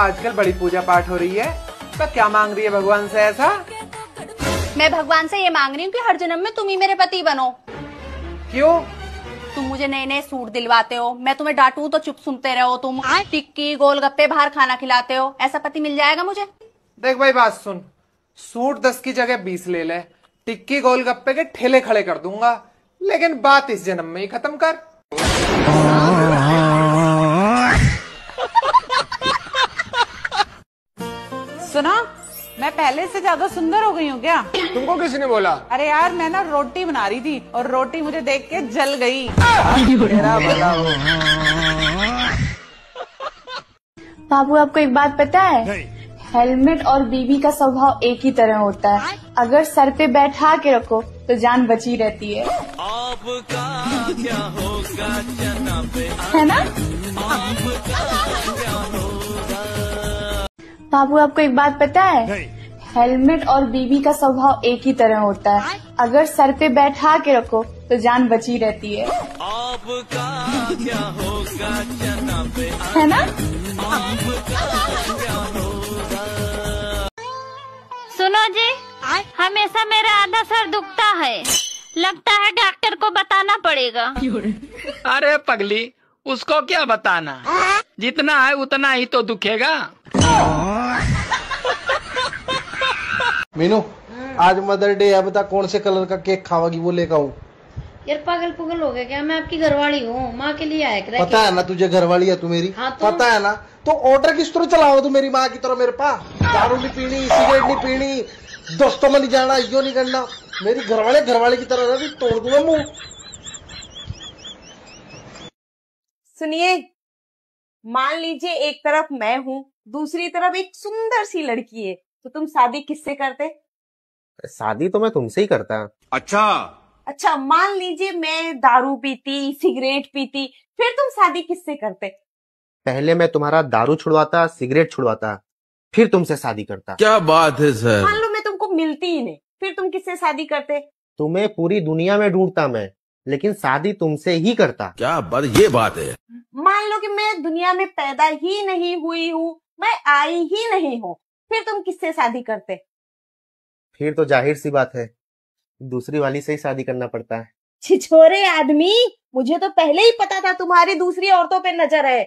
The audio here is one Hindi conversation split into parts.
आजकल बड़ी पूजा पाठ हो रही है, तो क्या मांग रही है भगवान से ऐसा? मैं भगवान से ये मांग रही हूँ कि हर जन्म में तुम ही मेरे पति बनो। क्यों? तुम मुझे नए नए सूट दिलवाते हो, मैं तुम्हें डांटू तो चुप सुनते रहो, तुम टिक्की गोलगप्पे बाहर खाना खिलाते हो, ऐसा पति मिल जाएगा मुझे? देख भाई बात सुन, सूट 10 की जगह 20 ले ले, टिक्की गोलगप्पे के ठेले खड़े कर दूंगा, लेकिन बात इस जन्म में ही खत्म कर। सुना, मैं पहले से ज्यादा सुंदर हो गई हूँ क्या? तुमको किसने बोला? अरे यार, मैं ना रोटी बना रही थी और रोटी मुझे देख के जल गई। बाबू, आपको एक बात पता है? हेलमेट और बीवी का स्वभाव एक ही तरह होता है। अगर सर पे बैठा के रखो तो जान बची रहती है। है ना? बाबू, आपको एक बात पता है? हेलमेट और बीवी का स्वभाव एक ही तरह होता है। अगर सर पे बैठा के रखो तो जान बची रहती है। है ना? सुनो जी, हमेशा मेरा आधा सर दुखता है, लगता है डॉक्टर को बताना पड़ेगा। अरे पगली, उसको क्या बताना, जितना है उतना ही तो दुखेगा। मीनू, आज मदर डे है, बता कौन से कलर का केक खावागी वो लेकर आऊं? यार पागल पुगल हो गया क्या? मैं आपकी घरवाली हूँ, माँ के लिए आया कर। पता है ना तुझे घरवाली है तू मेरी? हाँ तो? पता है ना, तो ऑर्डर किस तरह चलाओ तू मेरी माँ की तरह मेरे पास? दारू नहीं पीनी, सिगरेट नहीं पीनी, दोस्तों में नहीं जाना, यो नहीं करना, मेरी घरवाले की तरह रही, तोड़ दूंगा मुंह। सुनिए, मान लीजिए एक तरफ मैं हूँ, दूसरी तरफ एक सुंदर सी लड़की है, तो तुम शादी किससे करते? शादी तो मैं तुमसे ही करता। अच्छा, मान लीजिए मैं दारू पीती, सिगरेट पीती, फिर तुम शादी किससे करते? पहले मैं तुम्हारा दारू छुड़वाता, सिगरेट छुड़वाता, फिर तुमसे शादी करता। क्या बात है सर। मान लो मैं तुमको मिलती ही नहीं, फिर तुम किससे शादी करते? तुम्हें पूरी दुनिया में ढूंढता मैं, लेकिन शादी तुमसे ही करता। क्या बात, ये बात है। मान लो कि मैं दुनिया में पैदा ही नहीं हुई हूँ, मैं आई ही नहीं हूँ, फिर तुम किससे शादी करते? फिर तो जाहिर सी बात है, दूसरी वाली से ही शादी करना पड़ता है। छिछोरे आदमी, मुझे तो पहले ही पता था तुम्हारी दूसरी औरतों पे नजर है।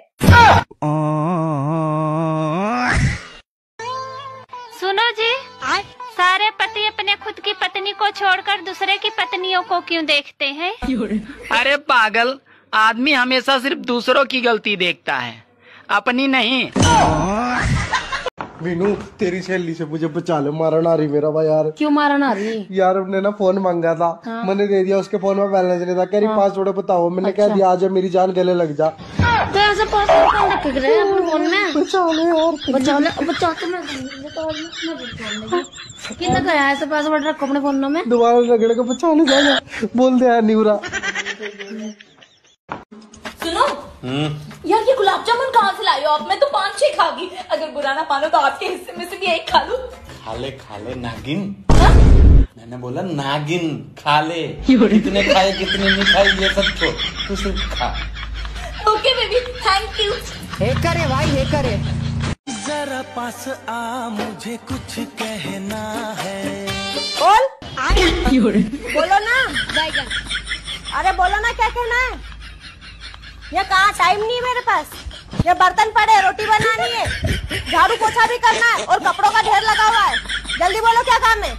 सुनो जी, सारे पति अपने खुद की पत्नी को छोड़कर दूसरे की पत्नियों को क्यों देखते हैं? अरे पागल, आदमी हमेशा सिर्फ दूसरों की गलती देखता है, अपनी नहीं। मीनू, तेरी सहेली से मुझे बचा ले, मारना आ रही मेरा भाई यार। क्यों मारना आ रही? यार उसने ना फोन मांगा था, हाँ। मैंने दे दिया, उसके फोन में बैलेंस नहीं था, कह रही पासवर्ड बताओ, मैंने कह दिया आजा मेरी जान गले लग जा। तो ऐसे पासवर्ड कौन रख के रहे अपने फोन में? बचा ले यार, बचा तो मैं कितना गया ऐसे पासवर्ड रखो अपने फोन में? दोबारा रगड़ के बचा ले जाना, बोल दे यार निवरा। सुनो यार, ये गुलाब जामुन कहाँ से लाई हो आप? मैं तो 5-6 खा गई, अगर बुरा ना मानो तो आपके हिस्से में से भी एक खा लूं। खा ले नागिन। मैंने बोला नागिन, खा ले, कितने खाए कितने नहीं खाए ये सब छोड़, तू सिर्फ खा। Okay baby, thank you. हे करे भाई, हे करे। जरा पास आ, मुझे कुछ कहना है। बोल बोलो ना, अरे बोलो ना, क्या कहना है? ये कहाँ, टाइम नहीं है मेरे पास, ये बर्तन पड़े, रोटी बनानी है, झाड़ू पोछा भी करना है और कपड़ों का ढेर लगा हुआ है। जल्दी बोलो क्या काम है,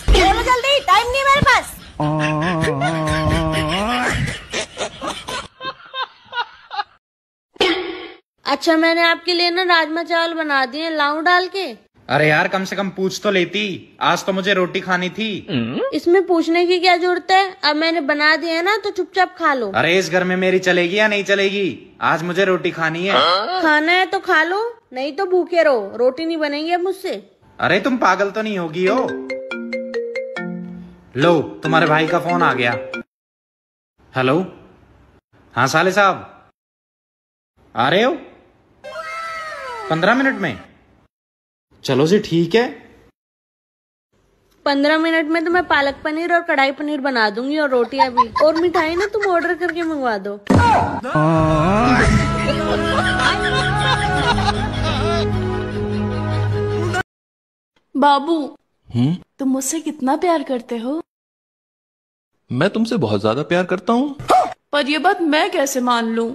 बोलो जल्दी, टाइम नहीं है मेरे पास। अच्छा, मैंने आपके लिए ना राजमा चावल बना दिए, लाऊं डाल के? अरे यार कम से कम पूछ तो लेती, आज तो मुझे रोटी खानी थी। इसमें पूछने की क्या जरूरत है, अब मैंने बना दिया है ना तो चुपचाप खा लो। अरे इस घर में मेरी चलेगी या नहीं चलेगी? आज मुझे रोटी खानी है। खाना है तो खा लो, नहीं तो भूखे रहो, रोटी नहीं बनेगी अब मुझसे। अरे तुम पागल तो नहीं होगी हो? लो, तुम्हारे भाई का फोन आ गया। हेलो, हाँ साले साहब, आ रहे हो 15 मिनट में? चलो जी ठीक है। 15 मिनट में तो मैं पालक पनीर और कढ़ाई पनीर बना दूंगी और रोटियां भी, और मिठाई ना तुम ऑर्डर करके मंगवा दो। बाबू तुम मुझसे कितना प्यार करते हो? मैं तुमसे बहुत ज्यादा प्यार करता हूँ। पर ये बात मैं कैसे मान लूं?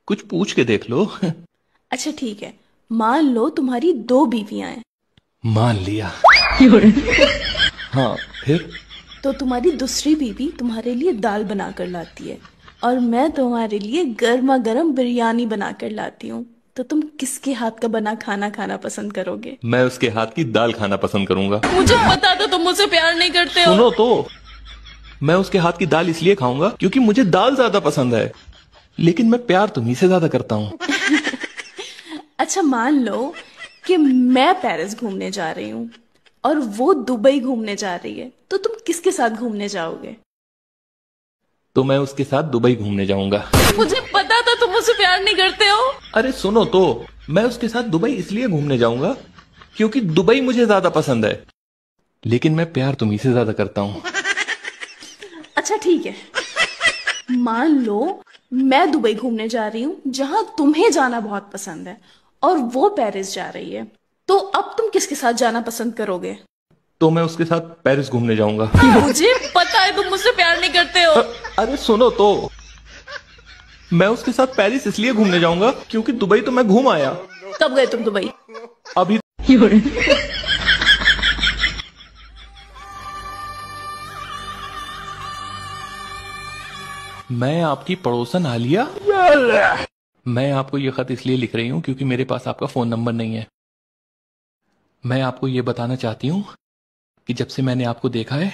कुछ पूछ के देख लो। अच्छा ठीक है, मान लो तुम्हारी 2 बीवियां हैं। मान लिया। हाँ फिर? तो तुम्हारी दूसरी बीवी तुम्हारे लिए दाल बनाकर लाती है और मैं तुम्हारे लिए गर्मा गर्म बिरयानी बनाकर लाती हूँ, तो तुम किसके हाथ का बना खाना खाना पसंद करोगे? मैं उसके हाथ की दाल खाना पसंद करूंगा। मुझे पता था तुम मुझसे प्यार नहीं करते हो। सुनो तो, मैं उसके हाथ की दाल इसलिए खाऊंगा क्योंकि मुझे दाल ज्यादा पसंद है, लेकिन मैं प्यार तुम्हीं से ज्यादा करता हूँ। अच्छा मान लो कि मैं पेरिस घूमने जा रही हूँ और वो दुबई घूमने जा रही है, तो तुम किसके साथ घूमने जाओगे? तो मैं उसके साथ दुबई घूमने जाऊंगा। मुझे पता था तुम मुझसे प्यार नहीं करते हो। अरे सुनो तो, मैं उसके साथ दुबई इसलिए घूमने जाऊंगा क्योंकि दुबई मुझे ज्यादा पसंद है, लेकिन मैं प्यार तुम्हीं से ज्यादा करता हूँ। अच्छा ठीक है, मान लो मैं दुबई घूमने जा रही हूँ जहां तुम्हें जाना बहुत पसंद है और वो पेरिस जा रही है, तो अब तुम किसके साथ जाना पसंद करोगे? तो मैं उसके साथ पेरिस घूमने जाऊंगा। मुझे पता है तुम मुझसे प्यार नहीं करते हो। अरे सुनो तो, मैं उसके साथ पेरिस इसलिए घूमने जाऊंगा क्योंकि दुबई तो मैं घूम आया। कब गए तुम दुबई? अभी। मैं आपकी पड़ोसन आलिया, मैं आपको ये खत इसलिए लिख रही हूँ क्योंकि मेरे पास आपका फोन नंबर नहीं है। मैं आपको ये बताना चाहती हूँ कि जब से मैंने आपको देखा है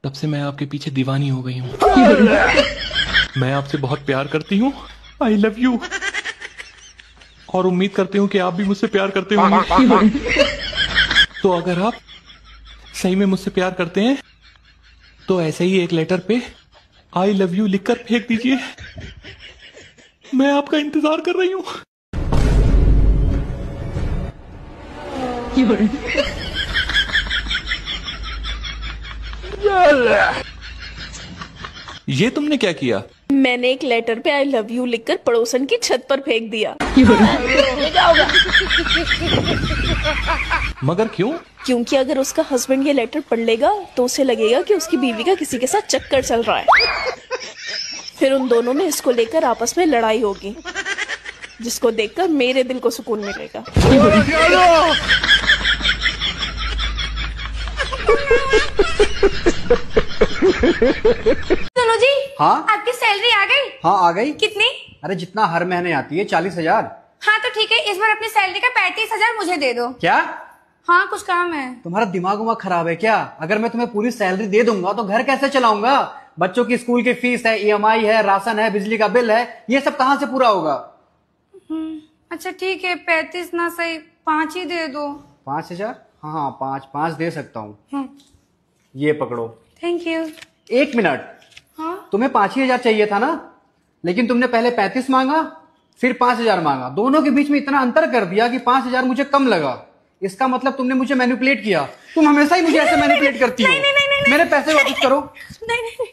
तब से मैं आपके पीछे दीवानी हो गई हूँ। मैं आपसे बहुत प्यार करती हूँ। I love you. और उम्मीद करती हूँ कि आप भी मुझसे प्यार करते होंगे। तो अगर आप सही में मुझसे प्यार करते हैं तो ऐसे ही एक लेटर पे आई लव यू लिखकर फेंक दीजिए। मैं आपका इंतजार कर रही हूँ। ये तुमने क्या किया? मैंने एक लेटर पे आई लव यू लिखकर पड़ोसन की छत पर फेंक दिया। मगर क्यों? क्योंकि अगर उसका हस्बैंड ये लेटर पढ़ लेगा तो उसे लगेगा कि उसकी बीवी का किसी के साथ चक्कर चल रहा है। फिर उन दोनों में इसको लेकर आपस में लड़ाई होगी, जिसको देखकर मेरे दिल को सुकून मिलेगा। सुनो जी। हाँ आपकी सैलरी आ गई? हाँ आ गई। कितनी? अरे जितना हर महीने आती है 40,000। हाँ तो ठीक है, इस बार अपनी सैलरी का 35,000 मुझे दे दो। क्या? हाँ कुछ काम है। तुम्हारा दिमाग उमाग खराब है क्या? अगर मैं तुम्हें पूरी सैलरी दे दूंगा तो घर कैसे चलाऊंगा? बच्चों की स्कूल की फीस है, EMI है, राशन है, बिजली का बिल है, ये सब कहाँ से पूरा होगा? अच्छा ठीक है, 35 ना सही 5 ही दे दो। 5,000? हाँ 5 दे सकता हूँ। ये पकड़ो। Thank you. 1 मिनट। हाँ? तुम्हें 5,000 चाहिए था ना, लेकिन तुमने पहले 35 मांगा फिर 5,000 मांगा, दोनों के बीच में इतना अंतर कर दिया कि 5,000 मुझे कम लगा। इसका मतलब तुमने मुझे मैनिपुलेट किया। तुम हमेशा ही मुझे ऐसे मैनिपुलेट करती हो। नहीं, मेरे पैसे वापस करो। नहीं।